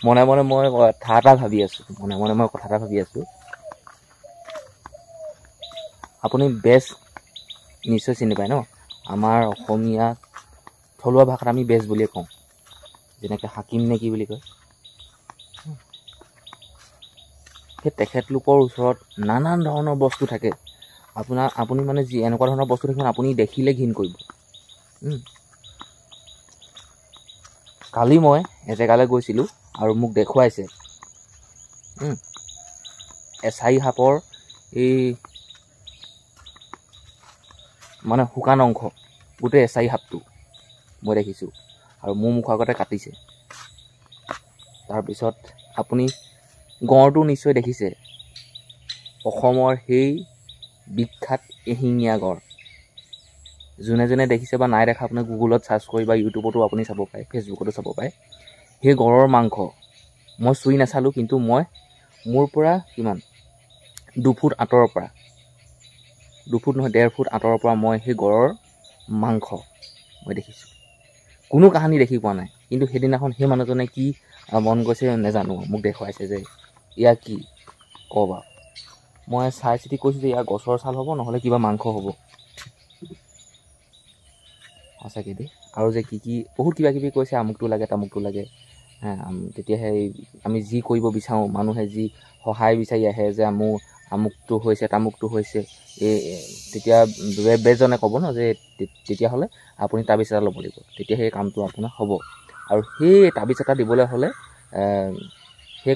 মনে মনে মই কথা এটা ভাবি আছোঁ আপুনি বেজ নিশ্চয় চিনি পায় ন আমাৰ অসমীয়া থলুৱা ভাষাত আমি বেজ বুলিয়ে কওঁ যেনেকৈ হাকিম নে কি বুলি কয় সেই তেখেতলোকৰ ওচৰত নানান ধৰণৰ বস্তু থাকে আপুনি মানে যি এনেকুৱা ধৰণৰ বস্তু থাকে আপুনি দেখিলে ঘিণ কৰিব কালি মই এজেগালৈ গৈছিলোঁ আৰু মোক দেখুৱাইছে এছাই সাপৰ এই মানে শুকান অংশ গোটেই এছাই সাপটো মই দেখিছোঁ আৰু মোৰ মুখৰ আগতে কাটিছে তাৰপিছত আপুনি গঁড়টো নিশ্চয় দেখিছে অসমৰ সেই বিখ্যাত এশিঙীয়া গঁড় যোনে যোনে দেখিছে বা নাই দেখা আপুনি গুগলত চাৰ্চ কৰি বা ইউটিউবতো আপুনি চাব পাৰে ফেচবুকতো চাব পাৰে সেই গঁড়ৰ মাংস মই চুই নাচালোঁ কিন্তু মই মোৰ পৰা কিমান 2 ফুট আঁতৰৰ পৰা 2 ফুট নহয় 1.5 ফুট আঁতৰৰ পৰা মই সেই গঁড়ৰ মাংস মই দেখিছোঁ কোনো কাহিনী দেখি পোৱা নাই কিন্তু সেইদিনাখন সেই মানুহজনে কি মন গৈছে নাজানো মোক দেখুৱাইছে যে ইয়া কি ক'বা মই চাই চিতি কৈছোঁ যে ইয়াৰ গছৰ ছাল হ'ব নহ'লে কিবা মাংস হ'ব সঁচাকৈ দেই আৰু যে কি বহুত কিবা কিবি কৈছে আমুকটো লাগে তামুকটো লাগে তেতিয়াহে আমি যি কৰিব বিচাৰোঁ মানুহে যি সহায় বিচাৰি আহে যে আমুকটো হৈছে তামুকটো হৈছে তেতিয়া বেজনে ক'ব ন যে তেতিয়াহ'লে আপুনি তাবিজ এটা ল'ব লাগিব তেতিয়া সেই কামটো আপোনাৰ হ'ব আৰু সেই তাবিজ এটা দিবলৈ হ'লে সেই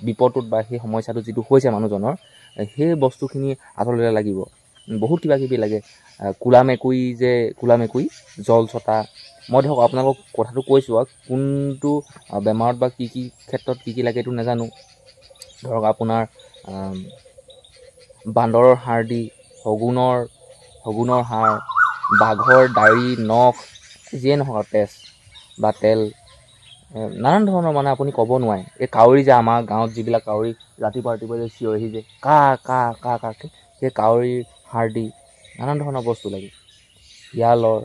বিপদটোত বা সেই সমস্যাটো যিটো হৈছে মানুহজনৰ সেই বস্তুখিনি আচলতে লাগিব বহুত কিবা কিবি লাগে কোলা মেকুৰী জল ছটা মই ধৰক আপোনালোকক কথাটো কৈছোঁ আৰু কোনটো বেমাৰত বা কি ক্ষেত্ৰত কি লাগে এইটো নাজানো ধৰক আপোনাৰ বান্দৰৰ হাড় দি শগুনৰ হাড় বাঘৰ দাড়ি নখ যিয়ে নহওক তেজ বা তেল নানান ধৰণৰ মানে আপুনি ক'ব নোৱাৰে এই কাউৰী যে আমাৰ গাঁৱত যিবিলাক কাউৰী ৰাতিপুৱা যে চিঞৰি যে কাকে সেই কাউৰীৰ হাড় দি নানান ধৰণৰ বস্তু লাগে শিয়ালৰ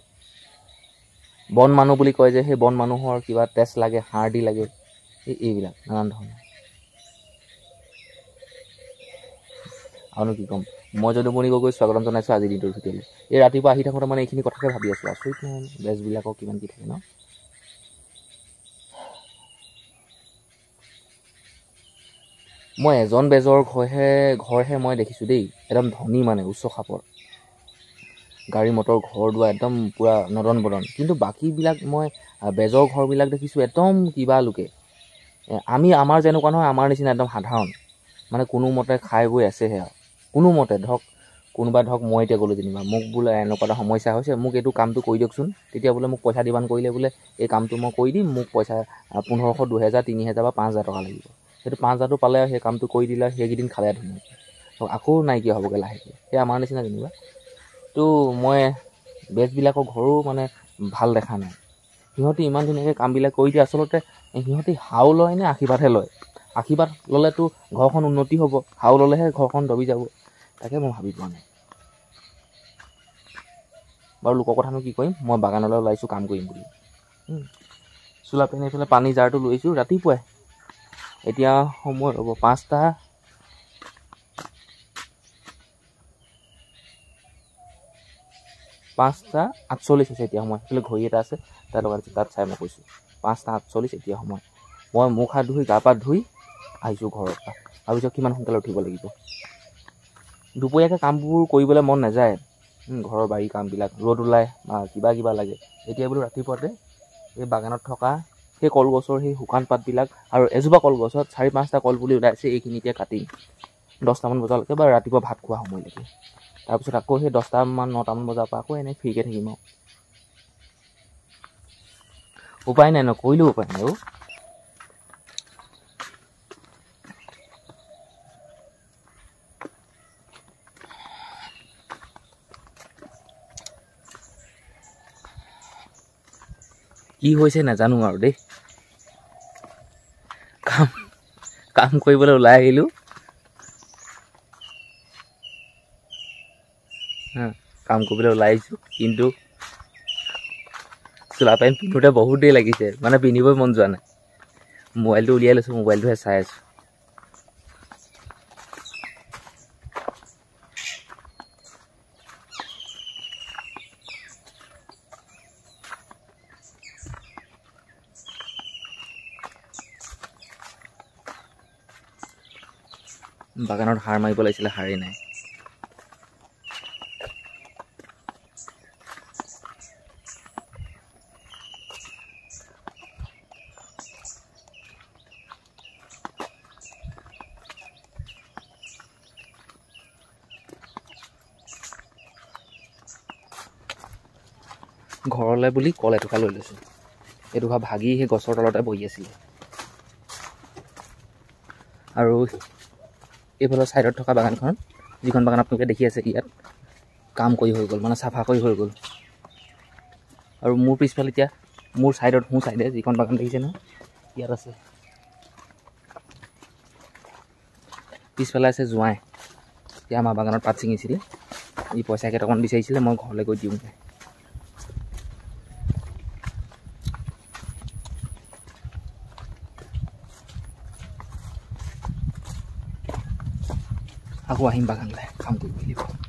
বন মানুহ বুলি কয় যে সেই বন মানুহৰ কিবা তেজ লাগে হাড় দি লাগে এইবিলাক নানান ধৰণৰ আৰুনো কি ক'ম মই যদুমণি গগৈ স্বাগতম জনাইছোঁ আজিৰ দিনটোৰ ভিতৰলৈ এই ৰাতিপুৱা আহি থাকোঁতে মানে এইখিনি কথাকে ভাবি আছোঁ আচৰিত নহয় বেজবিলাকৰ কিমান কি থাকে ন মই এজন বেজৰ ঘৰহে মই দেখিছোঁ দেই একদম ধনী মানে উচ্চ খাপৰ গাড়ী মটৰ ঘৰ দুৱাৰ একদম পূৰা নদন বদন কিন্তু বাকীবিলাক মই বেজৰ ঘৰবিলাক দেখিছোঁ একদম কিবা লোকে আমাৰ যেনেকুৱা নহয় আমাৰ নিচিনা একদম সাধাৰণ মানে কোনোমতে খাই বৈ আছেহে আৰু কোনোমতে কোনোবা মই এতিয়া গ'লোঁ যেনিবা মোক বোলে এনেকুৱা এটা সমস্যা হৈছে মোক এইটো কামটো কৰি দিয়কচোন তেতিয়া বোলে মোক পইচা দিবান কৰিলে বোলে এই কামটো মই কৰি দিম মোক পইচা 1500 2000 3000 বা 5000 টকা লাগিব সেইটো 5000টো পালে সেই কামটো কৰি দিলে সেইকেইদিন খালে ধুনীয়াকৈ আকৌ নাইকিয়া হ'বগৈ লাহেকৈ সেই আমাৰ নিচিনা যেনিবা তো মই বেজবিলাকৰ ঘৰো মানে ভাল দেখা নাই সিহঁতি ইমান ধুনীয়াকৈ কামবিলাক কৰি দিয়ে আচলতে সিহঁতি হাও লয় নে আশীৰ্বাদহে লয় আশীৰ্বাদ ল'লেতো ঘৰখন উন্নতি হ'ব হাও ল'লেহে ঘৰখন দবি যাব তাকে মই ভাবি পোৱা নাই বাৰু লোকৰ কথানো কি কৰিম মই বাগানলৈ ওলাইছোঁ কাম কৰিম বুলি চোলা পিন্ধি এইফালে পানী জাৰটো লৈছোঁ ৰাতিপুৱাই এতিয়া সময় ৰ'ব 5টা 48 হৈছে এতিয়া সময় সেইফালে ঘড়ী এটা আছে তাৰ লগত তাত চাই মই কৈছোঁ 5:48 এতিয়া সময় মই মুখ হাত ধুই গা পা ধুই আহিছোঁ ঘৰৰ পৰা ভাবিছোঁ কিমান সোনকালে উঠিব লাগিব দুপৰীয়াকৈ কামবোৰ কৰিবলৈ মন নাযায় ঘৰৰ বাৰী কামবিলাক ৰ'দ ওলায় বা কিবা লাগে এতিয়া বোলো ৰাতিপুৱাতে এই বাগানত থকা সেই কলগছৰ সেই শুকান পাতবিলাক আৰু এজোপা কলগছত 4-5টা কলপুলি ওলাইছে এইখিনি এতিয়া কাটিম 10টামান বজালৈকে বা ৰাতিপুৱা ভাত খোৱা সময়লৈকে তাৰপিছত আকৌ সেই 10টামান 9টামান বজাৰ পৰা আকৌ এনেই ফ্ৰীকৈ থাকিম আৰু উপায় নাই নকৰিলেও উপায় নাই কি হৈছে নাজানো আৰু দেই কাম কৰিবলৈ ওলাই আহিলোঁ কাম কৰিবলৈ ওলাই আহিছোঁ কিন্তু চোলা পেণ্ট পিন্ধোতে বহুত দেৰি লাগিছে মানে পিন্ধিবই মন যোৱা নাই মোবাইলটো উলিয়াই লৈছোঁ, মোবাইলটোহে চাই আছোঁ। বাগানত সাৰ মাৰিব লাগিছিলে, সাৰেই নাই। ঘৰলৈ বুলি কল এটুকা লৈ লৈছোঁ। এটুকা ভাগি সেই গছৰ তলতে বহি আছিলে। আৰু এইফালৰ ছাইডত থকা বাগানখন, যিখন বাগান আপোনালোকে দেখি আছে, ইয়াত কাম কৰি হৈ গ'ল, মানে চাফা কৰি হৈ গ'ল। আৰু মোৰ পিছফালে এতিয়া মোৰ ছাইডত, সোঁ ছাইডে যিখন বাগান দেখিছে নহয়, ইয়াত আছে। পিছফালে আছে জোঁৱাই। এতিয়া আমাৰ বাগানত পাত ছিঙিছিলে, ই পইচা কেইটকামান বিচাৰিছিলে, মই ঘৰলৈ গৈ দিওঁগৈ। আকৌ আহিম বাগানলৈ, কাম কৰিব লাগিব।